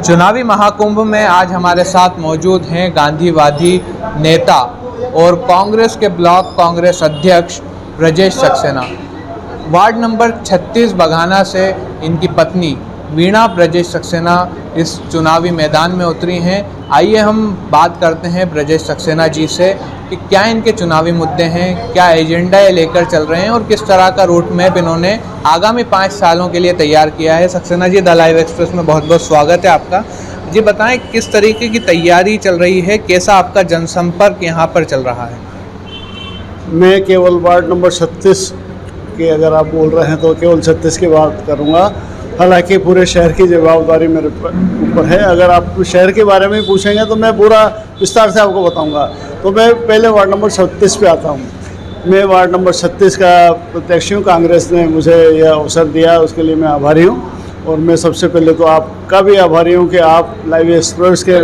चुनावी महाकुंभ में आज हमारे साथ मौजूद हैं गांधीवादी नेता और कांग्रेस के ब्लॉक कांग्रेस अध्यक्ष ब्रजेश सक्सेना। वार्ड नंबर 36 बघाना से इनकी पत्नी वीणा ब्रजेश सक्सेना इस चुनावी मैदान में उतरी हैं। आइए हम बात करते हैं ब्रजेश सक्सेना जी से कि क्या इनके चुनावी मुद्दे हैं, क्या एजेंडा ये लेकर चल रहे हैं और किस तरह का रूट मैप इन्होंने आगामी 5 सालों के लिए तैयार किया है। Saxena ji, the live express में बहुत बहुत स्वागत है आपका। जी बताएं, किस तरीके की तैयारी चल रही है, कैसा आपका जनसंपर्क यहाँ पर चल रहा है? मैं केवल वार्ड नंबर 36 के, अगर आप बोल रहे हैं तो केवल 36 की बात करूँगा। हालांकि पूरे शहर की जवाबदारी मेरे ऊपर है। अगर आप शहर के बारे में पूछेंगे तो मैं पूरा विस्तार से आपको बताऊंगा। तो मैं पहले वार्ड नंबर 36 पे आता हूँ। मैं वार्ड नंबर 36 का प्रत्याशी हूँ। कांग्रेस ने मुझे यह अवसर दिया, उसके लिए मैं आभारी हूँ। और मैं सबसे पहले तो आपका भी आभारी हूँ कि आप लाइव एक्सप्रेस के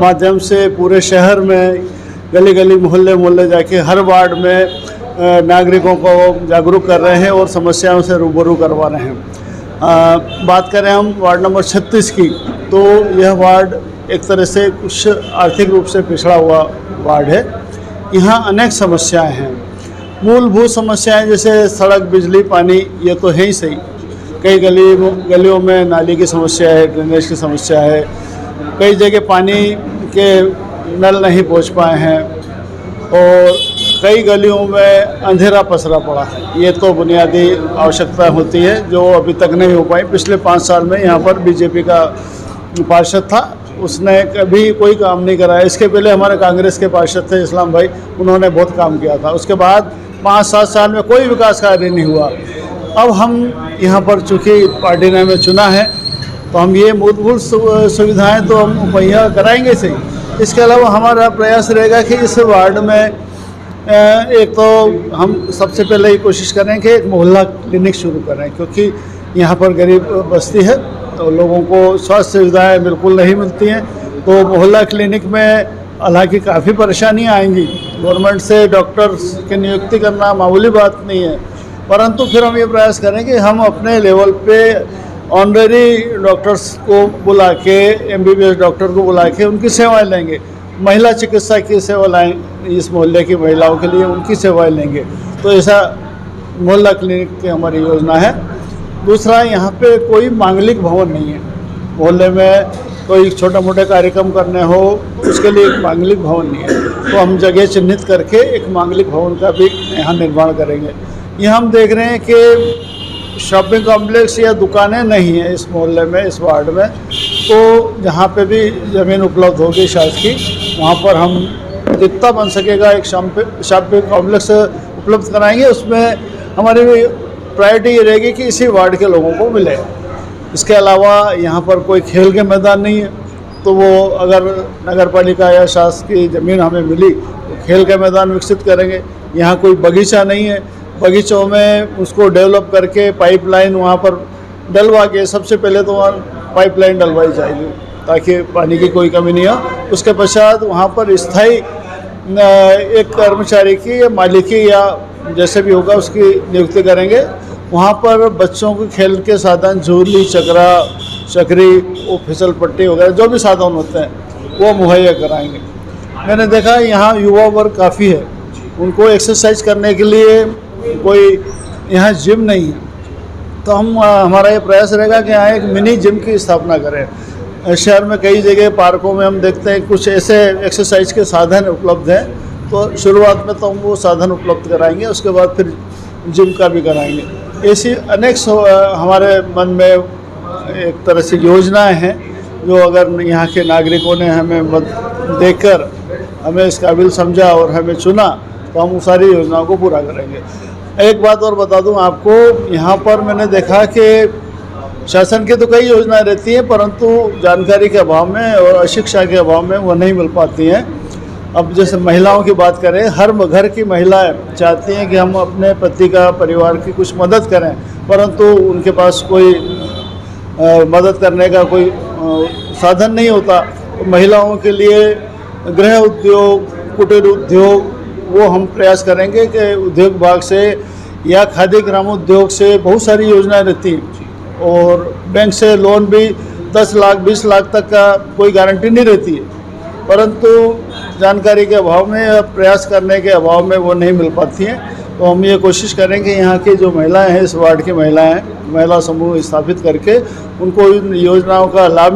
माध्यम से पूरे शहर में गली गली मोहल्ले मोहल्ले जाके हर वार्ड में नागरिकों को जागरूक कर रहे हैं और समस्याओं से रूबरू करवा रहे हैं। बात करें हम वार्ड नंबर 36 की, तो यह वार्ड एक तरह से कुछ आर्थिक रूप से पिछड़ा हुआ वार्ड है। यहाँ अनेक समस्याएं हैं, मूलभूत समस्याएं जैसे सड़क, बिजली, पानी, ये तो है ही सही। कई गलियों में नाली की समस्या है, ड्रेनेज की समस्या है। कई जगह पानी के नल नहीं पहुँच पाए हैं और कई गलियों में अंधेरा पसरा पड़ा है। ये तो बुनियादी आवश्यकता होती है जो अभी तक नहीं हो पाई। पिछले 5 साल में यहाँ पर बीजेपी का पार्षद था, उसने कभी कोई काम नहीं कराया। इसके पहले हमारे कांग्रेस के पार्षद थे इस्लाम भाई, उन्होंने बहुत काम किया था। उसके बाद 5-7 साल में कोई विकास कार्य नहीं हुआ। अब हम यहाँ पर चूँकि पार्टी ने हमें चुना है तो हम ये मूलभूत सुविधाएँ तो हम मुहैया कराएंगे सही। इसके अलावा हमारा प्रयास रहेगा कि इस वार्ड में एक तो हम सबसे पहले ये कोशिश करें कि एक मोहल्ला क्लिनिक शुरू करें, क्योंकि यहाँ पर गरीब बस्ती है तो लोगों को स्वास्थ्य सुविधाएं बिल्कुल नहीं मिलती हैं। तो मोहल्ला क्लिनिक में हालांकि काफ़ी परेशानियाँ आएंगी। गवर्नमेंट से डॉक्टर्स की नियुक्ति करना मामूली बात नहीं है, परंतु फिर हम ये प्रयास करें कि हम अपने लेवल पे ऑनरेरी डॉक्टर्स को बुला के, MBBS डॉक्टर को बुला के उनकी सेवाएँ लेंगे। महिला चिकित्सा की सेवा लाएँ, इस मोहल्ले की महिलाओं के लिए उनकी सेवाएं लेंगे। तो ऐसा मोहल्ला क्लिनिक की हमारी योजना है। दूसरा, यहाँ पे कोई मांगलिक भवन नहीं है। मोहल्ले में कोई छोटा मोटा कार्यक्रम करने हो उसके लिए एक मांगलिक भवन नहीं है, तो हम जगह चिन्हित करके एक मांगलिक भवन का भी यहाँ निर्माण करेंगे। यहाँ हम देख रहे हैं कि शॉपिंग कॉम्प्लेक्स या दुकानें नहीं हैं इस मोहल्ले में, इस वार्ड में। तो जहाँ पे भी ज़मीन उपलब्ध होगी शासकीय, वहाँ पर हम जितना बन सकेगा एक शॉपिंग कॉम्प्लेक्स उपलब्ध कराएंगे। उसमें हमारी प्रायोरिटी ये रहेगी कि इसी वार्ड के लोगों को मिले। इसके अलावा यहाँ पर कोई खेल के मैदान नहीं है, तो वो अगर नगर पालिका या शासकीय ज़मीन हमें मिली तो खेल के मैदान विकसित करेंगे। यहाँ कोई बगीचा नहीं है, बगीचों में उसको डेवलप करके पाइपलाइन वहाँ पर डलवा के, सबसे पहले तो वहाँ पाइपलाइन डलवाई जाएगी ताकि पानी की कोई कमी नहीं हो। उसके पश्चात वहाँ पर स्थायी एक कर्मचारी की या मालिकी या जैसे भी होगा उसकी नियुक्ति करेंगे। वहाँ पर बच्चों के खेल के साधन, झूली, चकरा, चकरी, वो फिसल पट्टी वगैरह जो भी साधन होते हैं वो मुहैया कराएंगे। मैंने देखा यहाँ युवा वर्ग काफ़ी है, उनको एक्सरसाइज करने के लिए कोई यहाँ जिम नहीं है, तो हमारा ये प्रयास रहेगा कि यहाँ एक मिनी जिम की स्थापना करें। शहर में कई जगह पार्कों में हम देखते हैं कुछ ऐसे एक्सरसाइज के साधन उपलब्ध हैं, तो शुरुआत में तो हम वो साधन उपलब्ध कराएंगे, उसके बाद फिर जिम का भी कराएंगे। ऐसी अनेक हमारे मन में एक तरह से योजनाएं हैं जो अगर यहाँ के नागरिकों ने हमें मत देकर हमें इस काबिल समझा और हमें चुना तो हम उस सारी योजनाओं को पूरा करेंगे। एक बात और बता दूं आपको, यहाँ पर मैंने देखा कि शासन की तो कई योजनाएं रहती हैं, परंतु जानकारी के अभाव में और अशिक्षा के अभाव में वो नहीं मिल पाती हैं। अब जैसे महिलाओं की बात करें, हर घर की महिलाएं चाहती हैं कि हम अपने पति का, परिवार की कुछ मदद करें, परंतु उनके पास कोई मदद करने का कोई साधन नहीं होता। तो महिलाओं के लिए गृह उद्योग, कुटीर उद्योग, वो हम प्रयास करेंगे कि उद्योग विभाग से या खादी ग्रामोद्योग से बहुत सारी योजनाएं रहती हैं और बैंक से लोन भी 10 लाख 20 लाख तक का कोई गारंटी नहीं रहती है, परंतु जानकारी के अभाव में या प्रयास करने के अभाव में वो नहीं मिल पाती हैं। तो हम ये कोशिश करें कि यहाँ की जो महिलाएं हैं, इस वार्ड की महिलाएं, महिला समूह स्थापित करके उनको इन योजनाओं का लाभ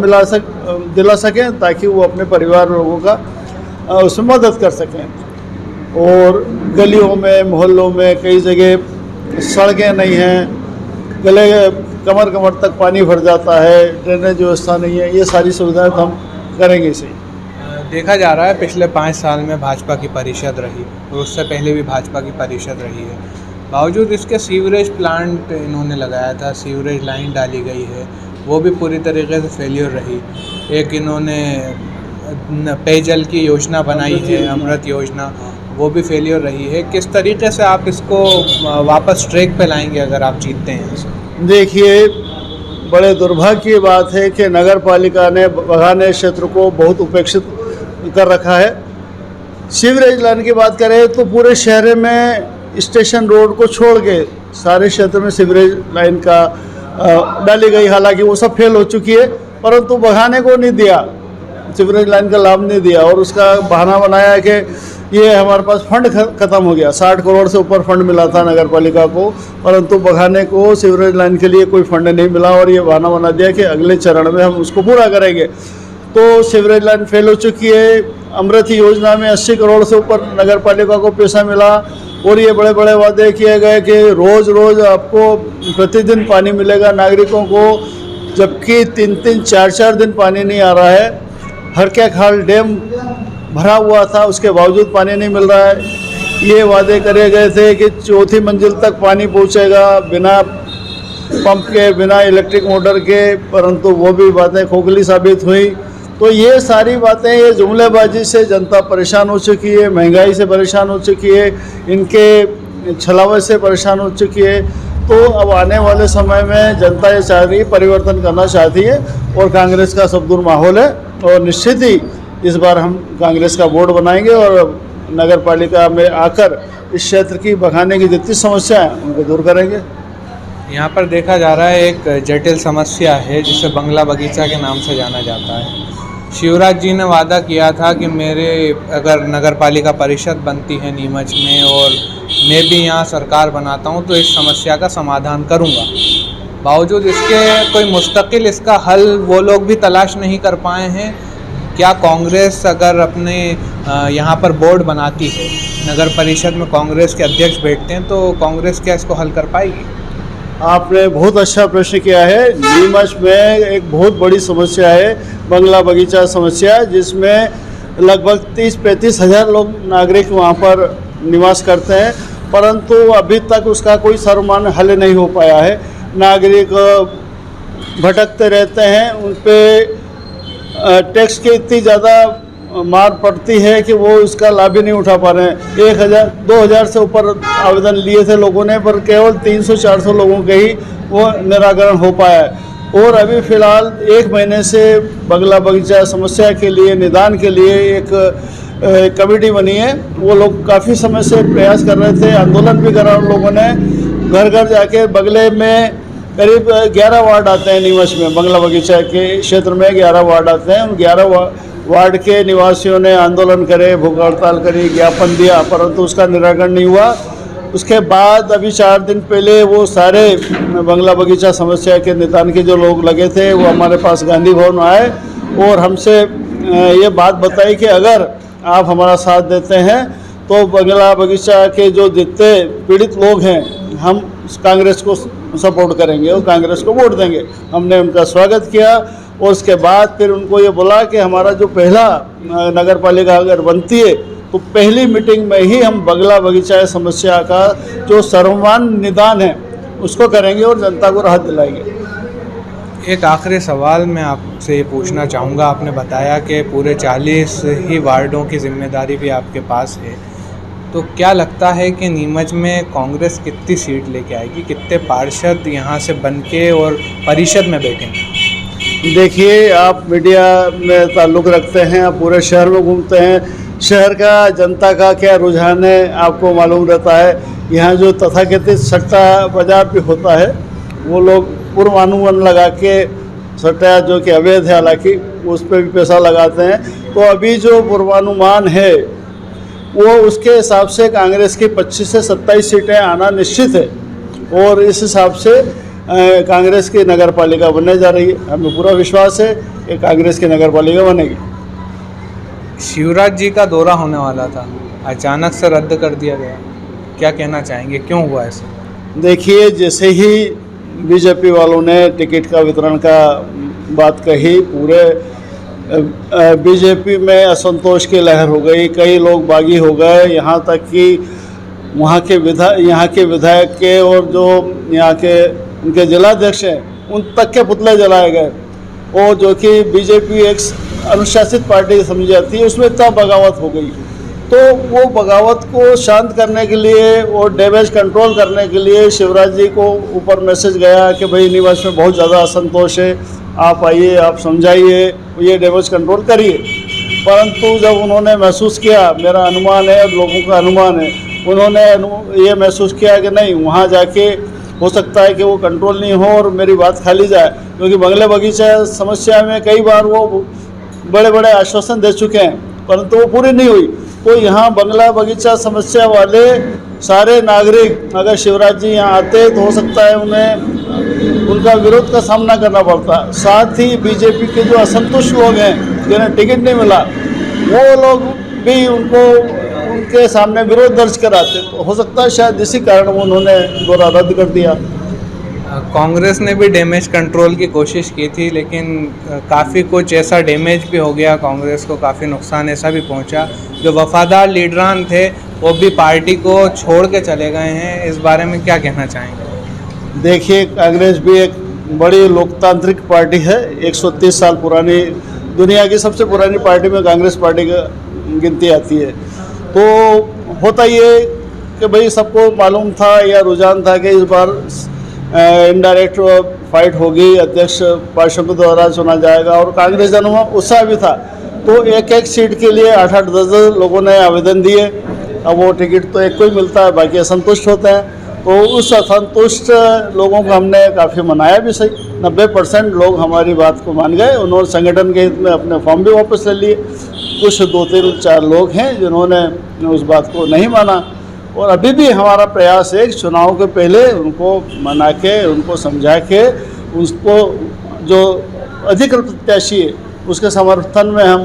दिला सकें, ताकि वो अपने परिवार लोगों का उसमें मदद कर सकें। और गलियों में, मोहल्लों में कई जगह सड़कें नहीं हैं, कमर कमर तक पानी भर जाता है, ड्रेनेज व्यवस्था नहीं है, ये सारी सुविधाएं तो हम करेंगे इसे। देखा जा रहा है पिछले 5 साल में भाजपा की परिषद रही और उससे पहले भी भाजपा की परिषद रही है। बावजूद इसके सीवरेज प्लांट इन्होंने लगाया था, सीवरेज लाइन डाली गई है, वो भी पूरी तरीके से फेलियर रही। एक इन्होंने पेयजल की योजना बनाई है, अमृत योजना, वो भी फेलियर रही है। किस तरीके से आप इसको वापस ट्रैक पे लाएंगे अगर आप जीतते हैं? देखिए, बड़े दुर्भाग्य की बात है कि नगर पालिका ने बघाने क्षेत्र को बहुत उपेक्षित कर रखा है। सीवरेज लाइन की बात करें तो पूरे शहर में स्टेशन रोड को छोड़ के सारे क्षेत्र में सीवरेज लाइन का डाली गई, हालांकि वो सब फेल हो चुकी है, परंतु बघाने को नहीं दिया, सीवरेज लाइन का लाभ नहीं दिया। और उसका बहाना बनाया कि ये हमारे पास फंड खत्म हो गया, 60 करोड़ से ऊपर फंड मिला था नगर पालिका को, परंतु बघाने को सीवरेज लाइन के लिए कोई फंड नहीं मिला। और ये बहाना बना दिया कि अगले चरण में हम उसको पूरा करेंगे। तो सीवरेज लाइन फेल हो चुकी है। अमृत योजना में 80 करोड़ से ऊपर नगर पालिका को पैसा मिला और ये बड़े बड़े वादे किए गए कि रोज़ रोज़ आपको प्रतिदिन पानी मिलेगा नागरिकों को, जबकि 3-3, 4-4 दिन पानी नहीं आ रहा है। हर क्या खाल डैम भरा हुआ था, उसके बावजूद पानी नहीं मिल रहा है। ये वादे करे गए थे कि 4थी मंजिल तक पानी पहुंचेगा बिना पंप के, बिना इलेक्ट्रिक मोटर के, परंतु वो भी बातें खोखली साबित हुई। तो ये सारी बातें, ये जुमलेबाजी से जनता परेशान हो चुकी है, महंगाई से परेशान हो चुकी है, इनके छलावे से परेशान हो चुकी है। तो अब आने वाले समय में जनता ये चाह रही है, परिवर्तन करना चाहती है और कांग्रेस का सबदूर माहौल है। और निश्चित ही इस बार हम कांग्रेस का बोर्ड बनाएंगे और नगर पालिका में आकर इस क्षेत्र की बघाने की जितनी समस्या है उनको दूर करेंगे। यहाँ पर देखा जा रहा है एक जटिल समस्या है जिसे बंगला बगीचा के नाम से जाना जाता है। शिवराज जी ने वादा किया था कि मेरे अगर नगर पालिका परिषद बनती है नीमच में और मैं भी यहाँ सरकार बनाता हूँ तो इस समस्या का समाधान करूँगा। बावजूद इसके कोई मुस्तकिल इसका हल वो लोग भी तलाश नहीं कर पाए हैं। क्या कांग्रेस अगर अपने यहाँ पर बोर्ड बनाती है, नगर परिषद में कांग्रेस के अध्यक्ष बैठते हैं, तो कांग्रेस क्या इसको हल कर पाएगी? आपने बहुत अच्छा प्रश्न किया है। नीमच में एक बहुत बड़ी समस्या है बंगला बगीचा समस्या, जिसमें लगभग 30-35 हज़ार लोग नागरिक वहाँ पर निवास करते हैं, परंतु अभी तक उसका कोई सर्वमान्य हल नहीं हो पाया है। नागरिक भटकते रहते हैं, उन पे टैक्स की इतनी ज़्यादा मार पड़ती है कि वो इसका लाभ ही नहीं उठा पा रहे हैं। 1000-2000 से ऊपर आवेदन लिए थे लोगों ने, पर केवल 300-400 लोगों के ही वो निराकरण हो पाया है। और अभी फ़िलहाल 1 महीने से बंगला बगीचा समस्या के लिए निदान के लिए एक कमेटी बनी है। वो लोग काफ़ी समय से प्रयास कर रहे थे, आंदोलन भी करा उन लोगों ने। घर घर जाके बगले में करीब 11 वार्ड आते हैं नीमच में, बंगला बगीचा के क्षेत्र में 11 वार्ड आते हैं। उन 11 वार्ड के निवासियों ने आंदोलन करे, भूख हड़ताल करी, ज्ञापन दिया, परंतु उसका निराकरण नहीं हुआ। उसके बाद अभी 4 दिन पहले वो सारे बंगला बगीचा समस्या के निदान के जो लोग लगे थे वो हमारे पास गांधी भवन आए और हमसे ये बात बताई कि अगर आप हमारा साथ देते हैं तो बंगला बगीचा के जो जितने पीड़ित लोग हैं हम कांग्रेस को सपोर्ट करेंगे और कांग्रेस को वोट देंगे। हमने उनका स्वागत किया और उसके बाद फिर उनको ये बोला कि हमारा जो पहला नगर पालिका अगर बनती है तो पहली मीटिंग में ही हम बंगला बगीचा समस्या का जो सर्वमान्य निदान है उसको करेंगे और जनता को राहत दिलाएंगे। एक आखिरी सवाल मैं आपसे ये पूछना चाहूँगा, आपने बताया कि पूरे 40 ही वार्डों की जिम्मेदारी भी आपके पास है, तो क्या लगता है कि नीमच में कांग्रेस कितनी सीट लेके आएगी, कितने पार्षद यहाँ से बनके और परिषद में बैठेंगे? देखिए, आप मीडिया में ताल्लुक़ रखते हैं, आप पूरे शहर में घूमते हैं, शहर का जनता का क्या रुझान है आपको मालूम रहता है। यहाँ जो तथाकथित सट्टा बाजार भी होता है वो लोग पूर्वानुमान लगा के सट्टा जो कि अवैध है, हालांकि उस पर भी पैसा लगाते हैं। तो अभी जो पूर्वानुमान है वो उसके हिसाब से कांग्रेस की 25 से 27 सीटें आना निश्चित है, और इस हिसाब से कांग्रेस की नगर पालिका बनने जा रही है। हमें पूरा विश्वास है कि कांग्रेस की नगर पालिका बनेगी। शिवराज जी का दौरा होने वाला था, अचानक से रद्द कर दिया गया, क्या कहना चाहेंगे, क्यों हुआ ऐसा? देखिए, जैसे ही बीजेपी वालों ने टिकट का वितरण का बात कही, पूरे बीजेपी में असंतोष की लहर हो गई, कई लोग बागी हो गए, यहाँ तक कि यहाँ के विधायक के और जो यहाँ के उनके जिलाध्यक्ष हैं उन तक के पुतले जलाए गए। और जो कि बीजेपी एक अनुशासित पार्टी समझी जाती है, उसमें इतना बगावत हो गई। तो वो बगावत को शांत करने के लिए और डैमेज कंट्रोल करने के लिए शिवराज जी को ऊपर मैसेज गया कि भाई निवास में बहुत ज़्यादा असंतोष है, आप आइए, आप समझाइए, ये डैमेज कंट्रोल करिए। परंतु जब उन्होंने महसूस किया, मेरा अनुमान है, लोगों का अनुमान है, उन्होंने ये महसूस किया कि नहीं, वहाँ जाके हो सकता है कि वो कंट्रोल नहीं हो और मेरी बात खाली जाए, क्योंकि बंगले बगीचा समस्या में कई बार वो बड़े बड़े आश्वासन दे चुके हैं, परंतु वो पूरी नहीं हुई। तो यहाँ बंगला बगीचा समस्या वाले सारे नागरिक अगर शिवराज जी यहाँ आते तो हो सकता है उन्हें उनका विरोध का सामना करना पड़ता। साथ ही बीजेपी के जो असंतुष्ट लोग हैं जिन्हें टिकट नहीं मिला, वो लोग भी उनके सामने विरोध दर्ज कराते। तो हो सकता है शायद इसी कारण उन्होंने दौरा रद्द कर दिया। कांग्रेस ने भी डैमेज कंट्रोल की कोशिश की थी, लेकिन काफ़ी कुछ ऐसा डैमेज भी हो गया, कांग्रेस को काफ़ी नुकसान ऐसा भी पहुंचा। जो वफादार लीडरान थे वो भी पार्टी को छोड़ के चले गए हैं, इस बारे में क्या कहना चाहेंगे? देखिए, कांग्रेस भी एक बड़ी लोकतांत्रिक पार्टी है, 130 साल पुरानी, दुनिया की सबसे पुरानी पार्टी में कांग्रेस पार्टी का गिनती आती है। तो होता ये कि भाई सबको मालूम था या रुझान था कि इस बार इनडायरेक्ट फाइट होगी, अध्यक्ष पार्षद द्वारा चुना जाएगा, और कांग्रेस जनों में उत्साह भी था। तो एक एक सीट के लिए 8-8, 10-10 लोगों ने आवेदन दिए। अब वो टिकट तो एक को ही मिलता है, बाकी असंतुष्ट होते हैं। तो उस असंतुष्ट लोगों को हमने काफ़ी मनाया भी सही, 90% लोग हमारी बात को मान गए। उन्होंने संगठन के हित में अपने फॉर्म भी वापस ले लिए। कुछ 2-3-4 लोग हैं जिन्होंने उस बात को नहीं माना, और अभी भी हमारा प्रयास है चुनाव के पहले उनको मना के, उनको समझा के, उसको जो अधिकृत प्रत्याशी है उसके समर्थन में हम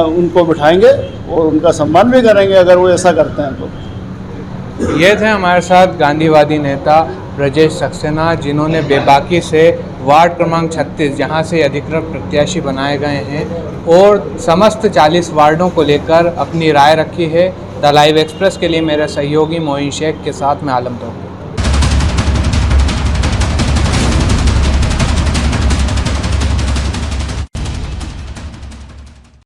उनको बिठाएंगे और उनका सम्मान भी करेंगे अगर वो ऐसा करते हैं तो। ये थे हमारे साथ गांधीवादी नेता ब्रजेश सक्सेना, जिन्होंने बेबाकी से वार्ड क्रमांक 36 जहाँ से अधिकृत प्रत्याशी बनाए गए हैं और समस्त 40 वार्डों को लेकर अपनी राय रखी है। द लाइव एक्सप्रेस के लिए मेरे सहयोगी मोइन शेख के साथ मैं आलम तो।